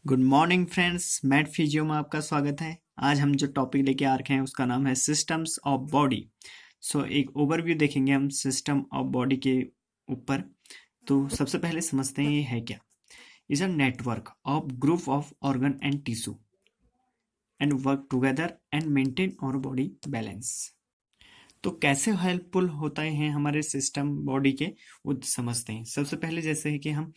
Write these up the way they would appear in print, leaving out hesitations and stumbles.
Good morning friends, Matt physio में आपका स्वागत है। आज हम जो टॉपिक लेके आ रखे हैं उसका नाम है सिस्टम्स ऑफ बॉडी। एक ओवरव्यू देखेंगे हम सिस्टम ऑफ बॉडी के ऊपर। तो सबसे पहले समझते हैं ये है क्या। Is a network of group of organ and tissue and work together and maintain our body balance. तो कैसे हेल्पफुल होता है हमारे सिस्टम बॉडी के, वो समझते हैं। सबसे पहले जैसे है कि हम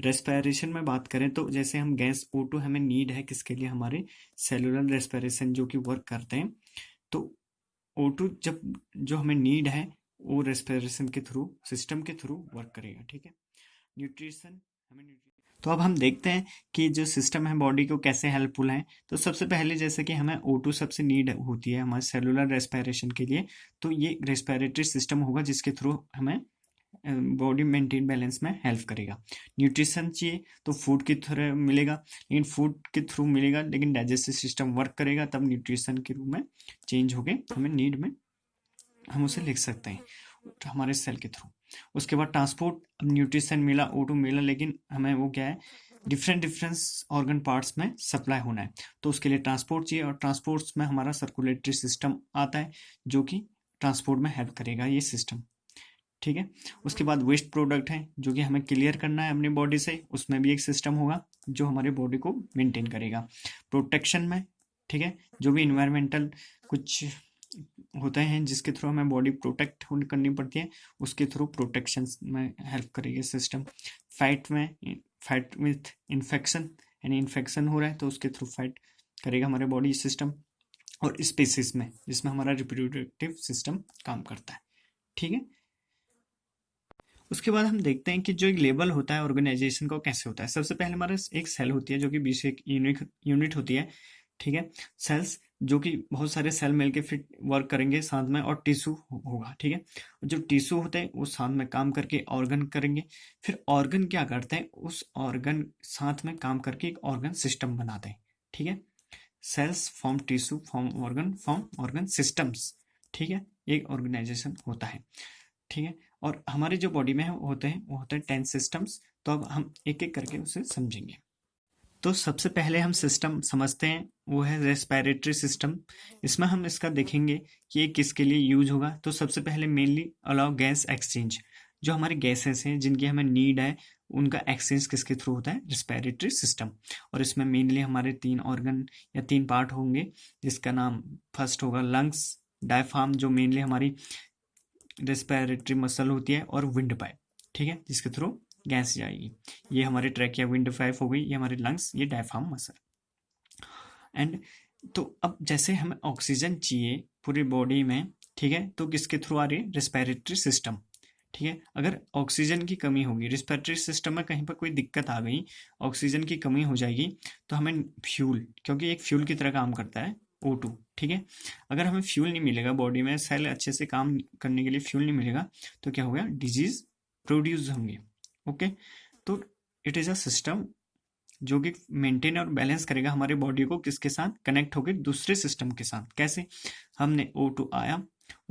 रेस्पिरेशन में बात करें तो जैसे हम गैस O2 हमें नीड है किसके लिए, हमारे सेलुलर रेस्पिरेशन जो कि वर्क करते हैं। तो O2 जब जो हमें नीड है वो रेस्पिरेशन के थ्रू, सिस्टम के थ्रू वर्क करेगा। ठीक है। न्यूट्रिशन तो अब हम देखते हैं कि जो सिस्टम है बॉडी को कैसे हेल्पफुल है। तो सबसे पहले जैसे कि हमें O2 सबसे नीड होती है हमारे सेलुलर रेस्पिरेशन के लिए, तो ये रेस्पिरेटरी सिस्टम होगा जिसके थ्रू हमें बॉडी मेंटेन बैलेंस में हेल्प करेगा। न्यूट्रिशन चाहिए तो फूड के थ्रू मिलेगा, लेकिन फूड के थ्रू मिलेगा लेकिन डाइजेस्टिव सिस्टम वर्क करेगा, तब न्यूट्रिशन के रूप में चेंज हो गए, हमें नीड में हम उसे लिख सकते हैं हमारे सेल के थ्रू। उसके बाद ट्रांसपोर्ट, अब न्यूट्रिशन मिला, O2 मिला, लेकिन हमें वो क्या है, डिफरेंट ऑर्गन पार्ट्स में सप्लाई होना है, तो उसके लिए ट्रांसपोर्ट चाहिए। और ट्रांसपोर्ट्स में हमारा सर्कुलेटरी सिस्टम आता है जो कि ट्रांसपोर्ट में हेल्प करेगा ये सिस्टम। ठीक है। उसके बाद वेस्ट प्रोडक्ट है जो कि हमें क्लियर करना है अपनी बॉडी से, उसमें भी एक सिस्टम होगा जो हमारे बॉडी को मेंटेन करेगा। प्रोटेक्शन में, ठीक है, जो भी इन्वायरमेंटल कुछ होते हैं जिसके थ्रू हमें बॉडी प्रोटेक्ट करनी पड़ती है, उसके थ्रू प्रोटेक्शन में हेल्प करेगी सिस्टम। फाइट विथ इन्फेक्शन, यानी इन्फेक्शन हो रहा है तो उसके थ्रू फाइट करेगा हमारे बॉडी सिस्टम। और स्पीसीज में, जिसमें हमारा रिप्रोडक्टिव सिस्टम काम करता है। ठीक है। उसके बाद हम देखते हैं कि जो एक लेवल होता है ऑर्गेनाइजेशन का कैसे होता है। सबसे पहले हमारे एक सेल होती है जो कि बेसिक यूनिट होती है। ठीक है। सेल्स जो कि बहुत सारे सेल मिलके फिर वर्क करेंगे साथ में, और टिश्यू होगा। ठीक है। जो टिश्यू होते हैं वो साथ में काम करके ऑर्गन करेंगे, फिर ऑर्गन क्या करते हैं, उस ऑर्गन साथ में काम करके एक ऑर्गन सिस्टम बनाते हैं। ठीक है। Cells form tissue, form organ systems. ठीक है। एक ऑर्गेनाइजेशन होता है। ठीक है। और हमारी जो बॉडी में होते हैं वो होते हैं 10 सिस्टम्स। तो अब हम एक एक करके उसे समझेंगे। तो सबसे पहले हम सिस्टम समझते हैं, वो है रेस्पिरेटरी सिस्टम। इसमें हम इसका देखेंगे कि ये किसके लिए यूज होगा। तो सबसे पहले मेनली अलाउ गैस एक्सचेंज, जो हमारे गैसेस हैं जिनकी हमें नीड है उनका एक्सचेंज किसके थ्रू होता है, रेस्पिरेटरी सिस्टम। और इसमें मेनली हमारे 3 ऑर्गन या 3 पार्ट होंगे, जिसका नाम फर्स्ट होगा लंग्स, डायफ्राम जो मेनली हमारी रेस्पिरेटरी मसल होती है, और विंड पाइप। ठीक है, जिसके थ्रू गैस जाएगी। ये हमारे ट्रैकिया, विंड पाइप हो गई, ये हमारे लंग्स, ये डायफ्राम मसल। एंड तो अब जैसे हमें ऑक्सीजन चाहिए पूरी बॉडी में, ठीक है, तो किसके थ्रू आ रही है, रेस्पिरेटरी सिस्टम। ठीक है। अगर ऑक्सीजन की कमी होगी, रेस्पिरेटरी सिस्टम में कहीं पर कोई दिक्कत आ गई, ऑक्सीजन की कमी हो जाएगी, तो हमें फ्यूल, क्योंकि एक फ्यूल की तरह काम करता है O2। ठीक है। अगर हमें फ्यूल नहीं मिलेगा बॉडी में, सेल अच्छे से काम करने के लिए फ्यूल नहीं मिलेगा, तो क्या होगा, डिजीज प्रोड्यूस होंगे। ओके। तो इट इज अ सिस्टम जो कि मेंटेन और बैलेंस करेगा हमारी बॉडी को, किसके साथ, कनेक्ट होकर दूसरे सिस्टम के साथ। कैसे, हमने O2 आया,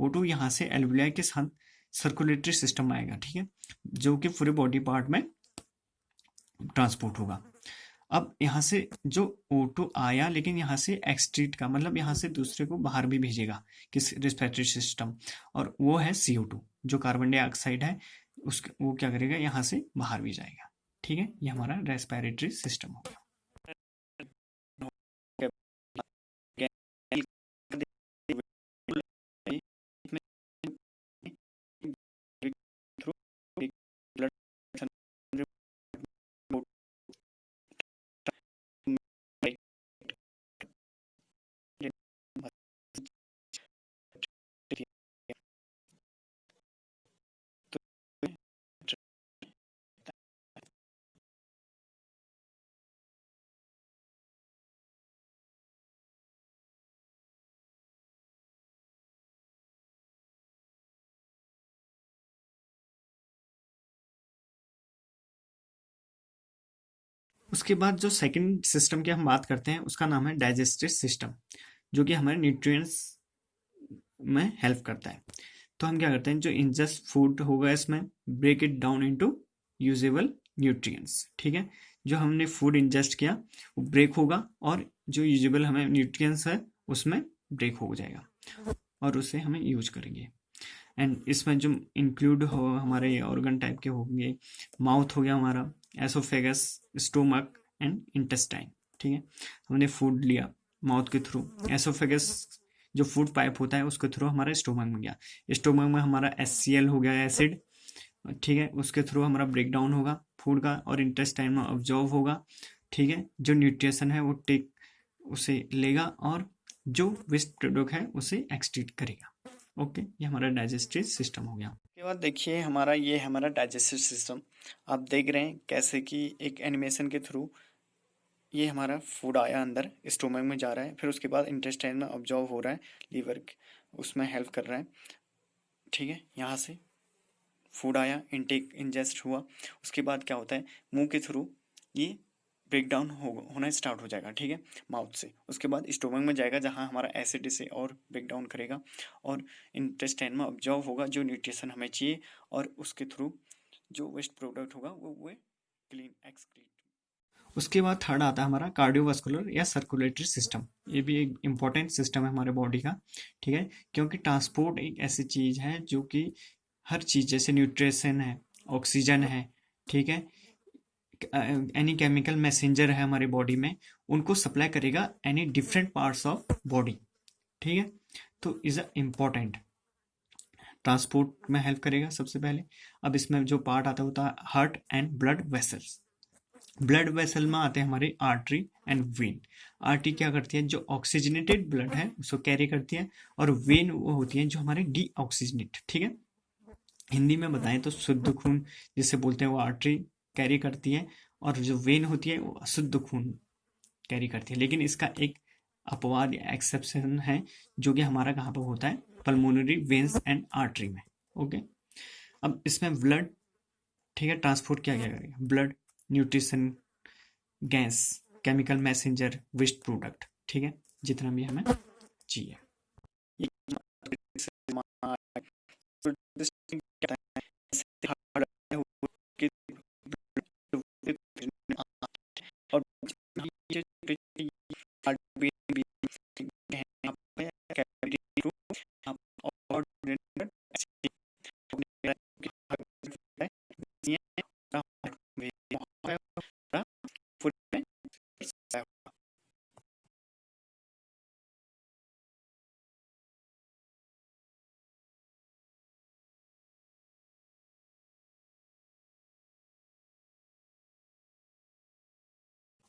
O2 यहाँ से एल्विलाई के साथ सर्कुलेटरी सिस्टम आएगा। ठीक है। जो कि पूरे बॉडी पार्ट में ट्रांसपोर्ट होगा। अब यहाँ से जो O2 आया, लेकिन यहाँ से एक्सट्रीट का मतलब यहाँ से दूसरे को बाहर भी भेजेगा किस, रेस्पिरेटरी सिस्टम, और वो है CO2 जो कार्बन डाइऑक्साइड है, उस वो क्या करेगा, यहाँ से बाहर भी जाएगा। ठीक है। ये हमारा रेस्पिरेटरी सिस्टम हो गया। उसके बाद जो सेकंड सिस्टम की हम बात करते हैं उसका नाम है डाइजेस्टिव सिस्टम, जो कि हमारे न्यूट्रिएंट्स में हेल्प करता है। तो हम क्या करते हैं, जो इंजस्ट फूड होगा इसमें break it down into usable nutrients. ठीक है। जो हमने फूड इंजेस्ट किया वो ब्रेक होगा और जो यूजेबल हमें न्यूट्रिएंट्स है उसमें ब्रेक हो जाएगा और उसे हमें यूज करेंगे। एंड इसमें जो इंक्लूड हो हमारे ऑर्गन टाइप के होंगे, माउथ हो गया हमारा, एसोफेगस, स्टोमक एंड इंटेस्टाइन। ठीक है, हमने फूड लिया माउथ के थ्रू, एसोफेगस जो फूड पाइप होता है उसके थ्रू हमारा स्टोमक में गया, स्टोमक में हमारा HCl हो गया एसिड, ठीक है, उसके थ्रू हमारा ब्रेक डाउन होगा फूड का और इंटेस्टाइन में ऑब्जॉर्व होगा। ठीक है, जो न्यूट्रिशन है वो टेक उसे लेगा और जो वेस्ट प्रोडक्ट है उसे एक्सट्रीट करेगा। ओके, ये हमारा डाइजेस्टिव सिस्टम हो गया। उसके बाद देखिए हमारा डाइजेस्टिव सिस्टम आप देख रहे हैं कैसे कि एक एनिमेशन के थ्रू ये हमारा फूड आया अंदर स्टोमक में जा रहा है, फिर उसके बाद इंटेस्टाइन में ऑब्जॉर्व हो रहा है, लीवर उसमें हेल्प कर रहा है। ठीक है, यहाँ से फूड आया, इनटेक इंजेस्ट हुआ, उसके बाद क्या होता है मुंह के थ्रू ये ब्रेक डाउन होना स्टार्ट हो जाएगा। ठीक है, माउथ से, उसके बाद स्टोमक में जाएगा जहाँ हमारा एसिड इसे और ब्रेक डाउन करेगा और इंटेस्टाइन में ऑब्जॉर्व होगा जो न्यूट्रिशन हमें चाहिए और उसके थ्रू जो वेस्ट प्रोडक्ट होगा वो क्लीन एक्सक्रीट। उसके बाद थर्ड आता है हमारा कार्डियोवास्कुलर या सर्कुलेटरी सिस्टम। ये भी एक इम्पॉर्टेंट सिस्टम है हमारे बॉडी का। ठीक है, क्योंकि ट्रांसपोर्ट एक ऐसी चीज़ है जो कि हर चीज़ जैसे न्यूट्रिशन है, ऑक्सीजन है, ठीक है, एनी केमिकल मैसेंजर है हमारे बॉडी में, उनको सप्लाई करेगा any different parts of body. ठीक है, तो इज अ इम्पॉर्टेंट ट्रांसपोर्ट में हेल्प करेगा सबसे पहले। अब इसमें जो पार्ट आता होता है heart and blood vessels. Blood vessel में आते हैं हमारे आर्टरी एंड वेन। आर्टरी क्या करती है, जो ऑक्सीजनेटेड ब्लड है उसको कैरी करती है और वेन वो होती है जो हमारे डीऑक्सीजनेट। ठीक है, हिंदी में बताएं तो शुद्ध खून जिसे बोलते हैं वो आर्टरी कैरी करती है और जो वेन होती है वो अशुद्ध खून कैरी करती है। लेकिन इसका एक अपवाद या एक्सेप्शन है जो कि हमारा कहाँ पर होता है, पल्मोनरी वेन्स एंड आर्टरी में। ओके, अब इसमें ब्लड, ठीक है, ट्रांसपोर्ट क्या क्या करेगा, blood, nutrition, gas, chemical messenger, waste product. ठीक है, जितना भी हमें चाहिए।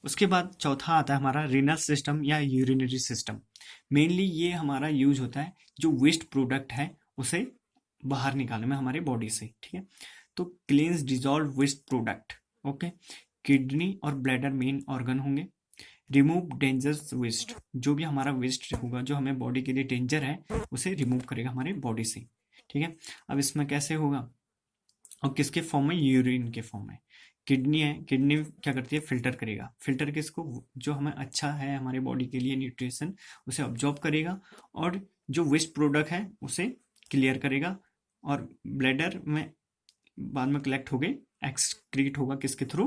उसके बाद चौथा आता है हमारा रीनल सिस्टम या यूरिनरी सिस्टम। मेनली ये हमारा यूज होता है जो वेस्ट प्रोडक्ट है उसे बाहर निकालने में हमारे बॉडी से। ठीक है, तो cleans dissolve waste product. Okay, kidney और ब्लैडर मेन ऑर्गन होंगे। रिमूव डेंजरस वेस्ट, जो भी हमारा वेस्ट होगा जो हमें बॉडी के लिए डेंजर है उसे रिमूव करेगा हमारे बॉडी से। ठीक है, अब इसमें कैसे होगा और किसके फॉर्म में, यूरिन के फॉर्म में। किडनी है, किडनी क्या करती है, फिल्टर करेगा, फिल्टर किसको, जो हमें अच्छा है हमारे बॉडी के लिए न्यूट्रिशन उसे ऑब्जॉर्ब करेगा और जो वेस्ट प्रोडक्ट है उसे क्लियर करेगा और ब्लैडर में बाद में कलेक्ट हो गए एक्सक्रीट होगा किसके थ्रू,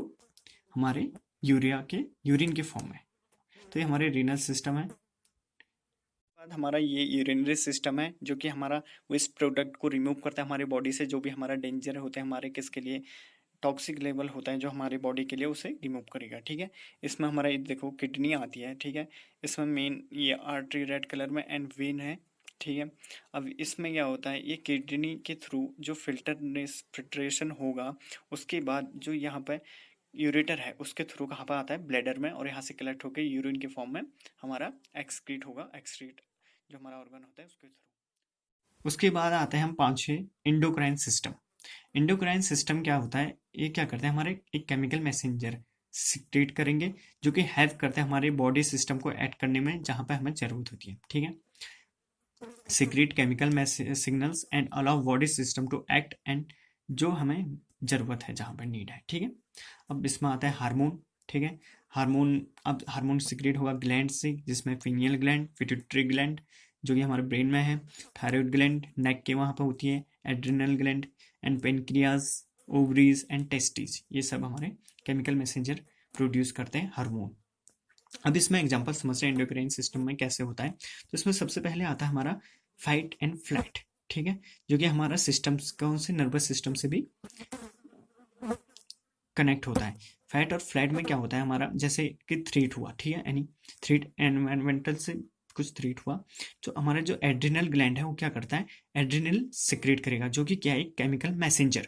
हमारे यूरिन के फॉर्म में। तो ये हमारे रीनल सिस्टम है। बाद हमारा ये यूरिनरी सिस्टम है जो कि हमारा वेस्ट प्रोडक्ट को रिमूव करता है हमारे बॉडी से, जो भी हमारा डेंजर होता है हमारे किसके लिए, टॉक्सिक लेवल होता है जो हमारे बॉडी के लिए उसे रिमूव करेगा। ठीक है, इसमें हमारा ये देखो किडनी आती है। ठीक है, इसमें मेन ये आर्टरी रेड कलर में एंड वेन है। ठीक है, अब इसमें क्या होता है, ये किडनी के थ्रू जो फिल्ट्रेशन होगा उसके बाद जो यहाँ पे यूरेटर है उसके थ्रू कहाँ पर आता है, ब्लैडर में, और यहाँ से कलेक्ट होकर यूरिन के फॉर्म में हमारा एक्सक्रीट होगा, एक्सक्रीट जो हमारा ऑर्गन होता है उसके थ्रू। उसके बाद आते हैं हम पांचवें, इंडोक्राइन सिस्टम। इंडोक्राइन सिस्टम क्या होता है, ये क्या करते हैं, हमारे एक केमिकल मैसेंजर सिक्रेट करेंगे जो कि हेल्प करते हैं हमारे बॉडी सिस्टम को ऐड करने में जहाँ पे हमें जरूरत होती है। ठीक है, secrete chemical signals and allow body system to act and जो हमें जरूरत है जहाँ पर नीड है। ठीक है, अब इसमें आता है हार्मोन। ठीक है, हार्मोन, अब हार्मोन सिक्रेट होगा ग्लैंड से, जिसमें फीनियल ग्लैंड, पिट्यूटरी ग्लैंड जो कि हमारे ब्रेन में है, थायराइड ग्लैंड नेक के वहाँ पर होती है, adrenal gland and pancreas, ovaries and testis, ये सब हमारे केमिकल मैसेंजर प्रोड्यूस करते हैं हार्मोन। अब इसमें एग्जांपल समझते हैं एंडोक्राइन सिस्टम में कैसे होता है। तो इसमें सबसे पहले आता है हमारा फाइट एंड फ्लाइट, ठीक है, जो कि हमारा सिस्टम्स कौन से नर्वस सिस्टम से भी कनेक्ट होता है। फाइट और फ्लाइट में क्या होता है हमारा, जैसे कि थ्रेट हुआ, ठीक है, यानी थ्रेट एनवायरमेंटल से कुछ थ्रेट हुआ, तो हमारा जो एड्रिनल ग्लैंड है वो क्या करता है, एड्रिनल सिक्रेट करेगा, जो कि क्या है, केमिकल मैसेंजर।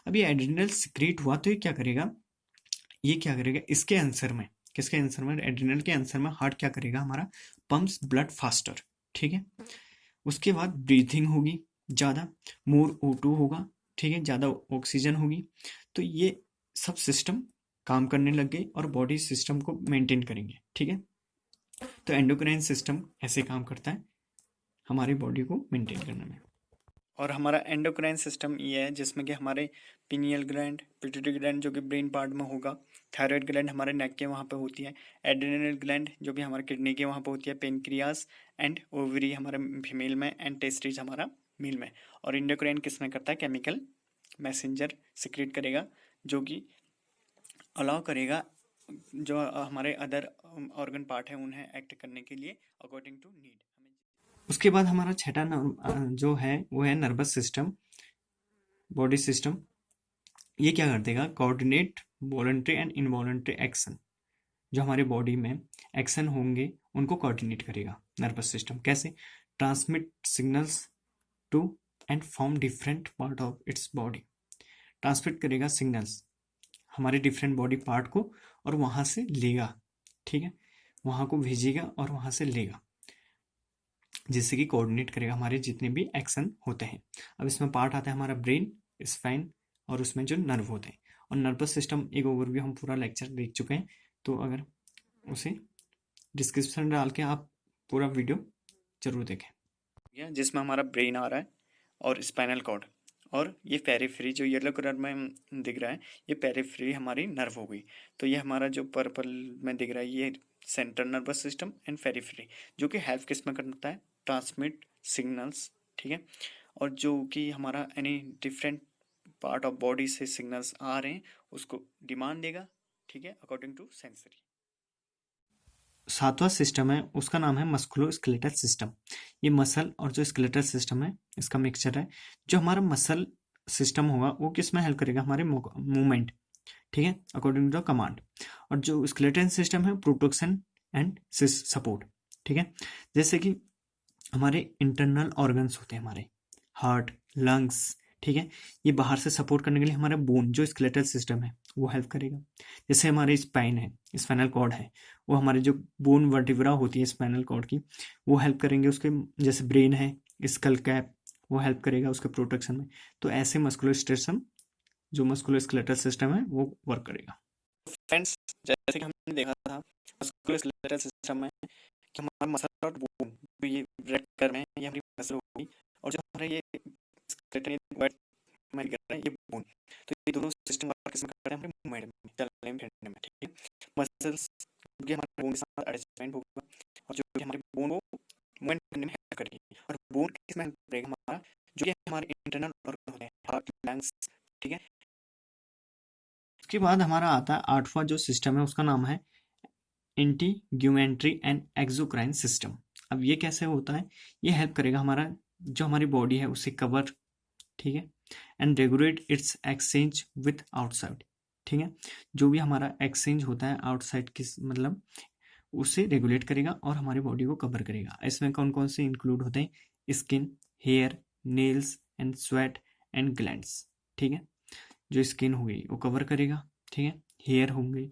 अब ये एड्रिनल सिक्रेट हुआ तो ये क्या करेगा इसके आंसर में, किसके आंसर में, एड्रिनल के आंसर में हार्ट क्या करेगा हमारा, पंप्स ब्लड फास्टर, ठीक है। उसके बाद ब्रीथिंग होगी ज़्यादा, मोर O2 होगा, ठीक है, ज़्यादा ऑक्सीजन होगी। तो ये सब सिस्टम काम करने लग गए और बॉडी सिस्टम को मेंटेन करेंगे, ठीक है। तो एंडोक्राइन सिस्टम ऐसे काम करता है हमारी बॉडी को मेंटेन करने में। और हमारा एंडोक्राइन सिस्टम ये है जिसमें कि हमारे पिनियल ग्लैंड, पिट्यूटरी ग्लैंड जो कि ब्रेन पार्ट में होगा, थायराइड ग्लैंड हमारे नेक के वहाँ पे होती है, एड्रेनल ग्लैंड जो भी हमारे किडनी के वहाँ पे होती है, पेनक्रियास एंड ओवरी हमारे फीमेल में, एंड टेस्टिस हमारा मेल में। और एंडोक्राइन किस में करता है, केमिकल मैसेंजर सिक्रेट करेगा, जो कि अलाउ करेगा जो हमारे अदर ऑर्गन पार्ट है उन्हें एक्ट करने के लिए अकॉर्डिंग टू नीड। उसके बाद हमारा छठा जो है वो है नर्वस सिस्टम, बॉडी सिस्टम। ये क्या कर देगा, coordinate voluntary and involuntary action, जो हमारे बॉडी में एक्शन होंगे उनको कोऑर्डिनेट करेगा नर्वस सिस्टम। कैसे, transmit signals to and form different part of its body, transmit करेगा सिग्नल्स हमारे डिफरेंट बॉडी पार्ट को और वहां से लेगा, ठीक है, वहां को भेजेगा और वहां से लेगा, जिससे कि कोऑर्डिनेट करेगा हमारे जितने भी एक्शन होते हैं। अब इसमें पार्ट आता है हमारा ब्रेन, स्पाइन और उसमें जो नर्व होते हैं। और नर्वस सिस्टम एक ओवरव्यू हम पूरा लेक्चर देख चुके हैं, तो अगर उसे डिस्क्रिप्शन डाल के आप पूरा वीडियो जरूर देखें। जिसमें हमारा ब्रेन आ रहा है और स्पाइनल कॉर्ड, और ये पेरिफेरी जो येलो कलर में दिख रहा है ये पेरिफेरी हमारी नर्व हो गई। तो ये हमारा जो पर्पल में दिख रहा है ये central nervous system and periphery, जो कि हेल्प किस में करता है, ट्रांसमिट सिग्नल्स, ठीक है। और जो कि हमारा any different part of body से सिग्नल्स आ रहे हैं उसको डिमांड देगा, ठीक है, अकॉर्डिंग टू सेंसरी। सातवां सिस्टम है उसका नाम है मस्कुलो स्केलेटल सिस्टम। ये मसल और जो स्केलेटल सिस्टम है इसका मिक्सचर है। जो हमारा मसल सिस्टम होगा वो किस में हेल्प करेगा, हमारे मूवमेंट, ठीक है, अकॉर्डिंग टू द कमांड। और जो स्केलेटल सिस्टम है प्रोटेक्शन एंड सपोर्ट, ठीक है। जैसे कि हमारे इंटरनल ऑर्गन्स होते हैं हमारे हार्ट, लंग्स, ठीक है, ये बाहर से सपोर्ट करने के लिए हमारा बोन जो स्केलेटल सिस्टम है वो हेल्प करेगा। जैसे हमारे स्पाइन है, स्पाइनल कॉर्ड है, वो हमारे जो बोन वर्टिब्रा होती है स्पाइनल कॉर्ड की वो हेल्प करेंगे उसके। जैसे ब्रेन है, स्कल कैप, वो हेल्प करेगा उसके प्रोटेक्शन में। तो ऐसे मस्कुलर सिस्टम, जो मस्कुलर स्केलेटल सिस्टम है वो वर्क करेगा। फ्रेंड्स, जैसे कि हमने देखा था मस्कुलर स्केलेटल सिस्टम में कि हमारा मसल और बोन, ये रेड कलर में ये हमारी मसल होगी, और जो हमारा ये स्केलेटन व्हाइट में दिख रहा है ये बोन। तो ये दोनों सिस्टम वर्क किसमें करते हैं, हमारे मूवमेंट में, चलने में, फिरने में, ठीक है। मसल्स जो कि हमारे बोन के साथ अटैचमेंट होगा और जो कि हमारे बोन को मूवमेंट करने में हेल्प करेगी। और बोन किसमें हेल्प करेगा हमारा, जो कि हमारे इंटरनल ऑर्गन होते हैं, हार्ट, लंग्स, ठीक है। उसके बाद हमारा आता है आठवां जो सिस्टम है उसका नाम है इंटीग्यूमेंट्री एंड एक्सोक्राइन सिस्टम। अब ये कैसे होता है, ये हेल्प करेगा हमारा जो हमारी बॉडी है उसे कवर, ठीक है, and regulate it's exchange with outside, ठीक है। जो भी हमारा एक्सचेंज होता है आउटसाइड किस मतलब उसे रेगुलेट करेगा और हमारी बॉडी को कवर करेगा। इसमें कौन कौन से इंक्लूड होते हैं, skin, hair, nails and sweat and glands, ठीक है। जो स्किन हो गई वो कवर करेगा, ठीक है, हेयर होंगे,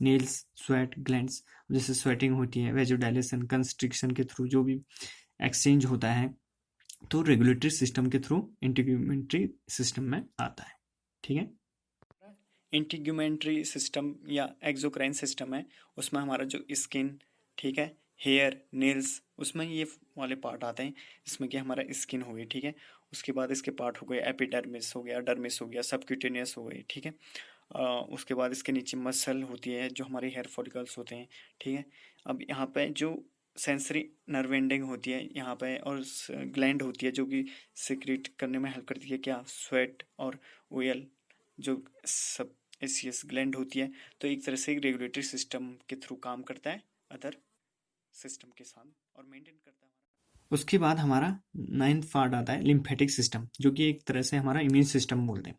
नेल्स, स्वेट, ग्लैंड्स, जैसे स्वेटिंग होती है, वेजोडाइलेशन, कंस्ट्रिक्शन के थ्रू जो भी एक्सचेंज होता है तो रेगुलेटरी सिस्टम के थ्रू इंटीग्यूमेंट्री सिस्टम में आता है, ठीक है। इंटीग्यूमेंट्री सिस्टम या एक्सोक्राइन सिस्टम है उसमें हमारा जो स्किन, ठीक है, हेयर, नेल्स, उसमें ये वाले पार्ट आते हैं जिसमें कि हमारा स्किन हो गई, ठीक है। उसके बाद इसके पार्ट हो गए एपिडर्मिस हो गया, डर्मिस हो गया, सबक्यूटेनियस हो गई, ठीक है। उसके बाद इसके नीचे मसल होती है जो हमारे हेयर फॉलिकल्स होते हैं, ठीक है। अब यहाँ पे जो सेंसरी नर्व एंडिंग होती है यहाँ पे, और ग्लैंड होती है जो कि सिक्रीट करने में हेल्प करती है क्या, स्वेट और ऑयल, जो सब एसीएस ग्लैंड होती है। तो एक तरह से रेगुलेटरी सिस्टम के थ्रू काम करता है अदर सिस्टम के साथ और मेंटेन करता है। उसके बाद हमारा 9th पार्ट आता है लिम्फेटिक सिस्टम, जो कि एक तरह से हमारा इम्यून सिस्टम बोलते हैं,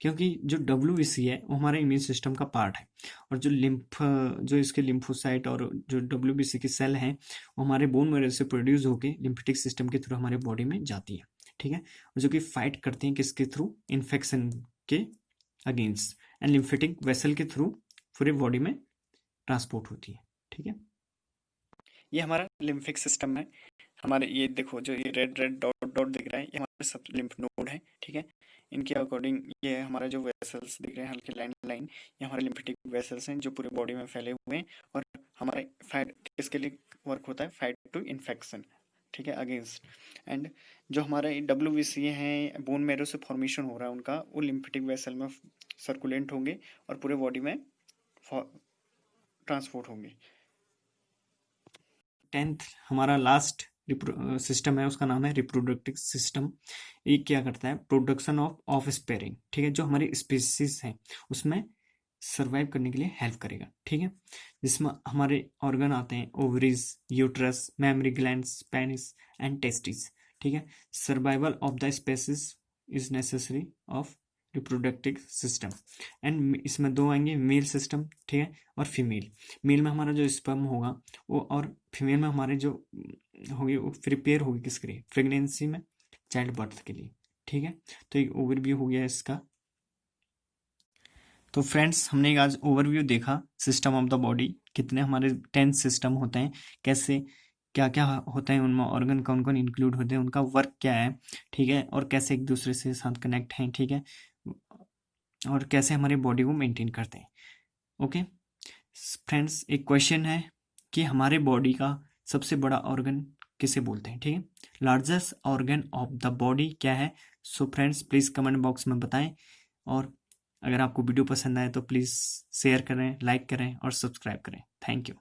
क्योंकि जो डब्ल्यूबीसी है वो हमारे इम्यून सिस्टम का पार्ट है, और जो इसके लिम्फोसाइट और जो डब्ल्यूबीसी की सेल हैं वो हमारे बोन मैरो से प्रोड्यूस होकर लिम्फेटिक सिस्टम के थ्रू हमारे बॉडी में जाती है, ठीक है, जो कि फाइट करती हैं किसके थ्रू, इन्फेक्शन के अगेंस्ट, एंड लिम्फेटिक वेसल के थ्रू पूरे बॉडी में ट्रांसपोर्ट होती है, ठीक है। ये हमारा लिम्फिक सिस्टम है। हमारे ये देखो जो ये रेड रेड डॉट डॉट दिख रहा है ये हमारे सब लिम्फ नोड है, ठीक है। इनके अकॉर्डिंग ये हमारा जो वेसल्स दिख रहे हैं हल्के लाइन लाइन, ये हमारे लिम्फेटिक वेसल्स हैं जो पूरे बॉडी में फैले हुए हैं, और हमारे फाइट किसके लिए वर्क होता है, फाइट टू इन्फेक्शन, ठीक है, अगेंस्ट। एंड जो हमारे डब्ल्यूबीसी हैं बोन मैरो से फॉर्मेशन हो रहा है उनका, वो लिम्फेटिक वेसल में सर्कुलेंट होंगे और पूरे बॉडी में ट्रांसपोर्ट होंगे। 10th हमारा लास्ट सिस्टम है, उसका नाम है रिप्रोडक्टिव सिस्टम। ये क्या करता है, प्रोडक्शन ऑफ ऑफ स्पेयरिंग, ठीक है, जो हमारी स्पीसीज है उसमें सरवाइव करने के लिए हेल्प करेगा, ठीक है, जिसमें हमारे ऑर्गन आते हैं ovaries, uterus, mammary glands, penis and testis, ठीक है। Survival of the species is necessary of reproductive system, and इसमें दो आएंगे, मेल सिस्टम, ठीक है, और फीमेल। मेल में हमारा जो स्पर्म होगा वो, और फीमेल में हमारे जो होगी वो प्रिपेयर होगी किसके लिए, प्रेगनेंसी में, चाइल्ड बर्थ के लिए, ठीक है। तो एक ओवरव्यू हो गया इसका। तो फ्रेंड्स हमने एक आज ओवरव्यू देखा सिस्टम ऑफ द बॉडी, कितने हमारे 10 सिस्टम होते हैं, कैसे क्या क्या होता है उनमें, ऑर्गन कौन कौन इंक्लूड होते हैं, उनका वर्क क्या है, ठीक है, और कैसे एक दूसरे से साथ कनेक्ट हैं, ठीक है, और कैसे हमारी बॉडी को मेंटेन करते हैं। ओके फ्रेंड्स, एक क्वेश्चन है कि हमारे बॉडी का सबसे बड़ा ऑर्गन किसे बोलते हैं, ठीक है, largest organ of the body क्या है। So friends please comment box में बताएं, और अगर आपको वीडियो पसंद आए तो प्लीज़ शेयर करें, लाइक करें और सब्सक्राइब करें। Thank you.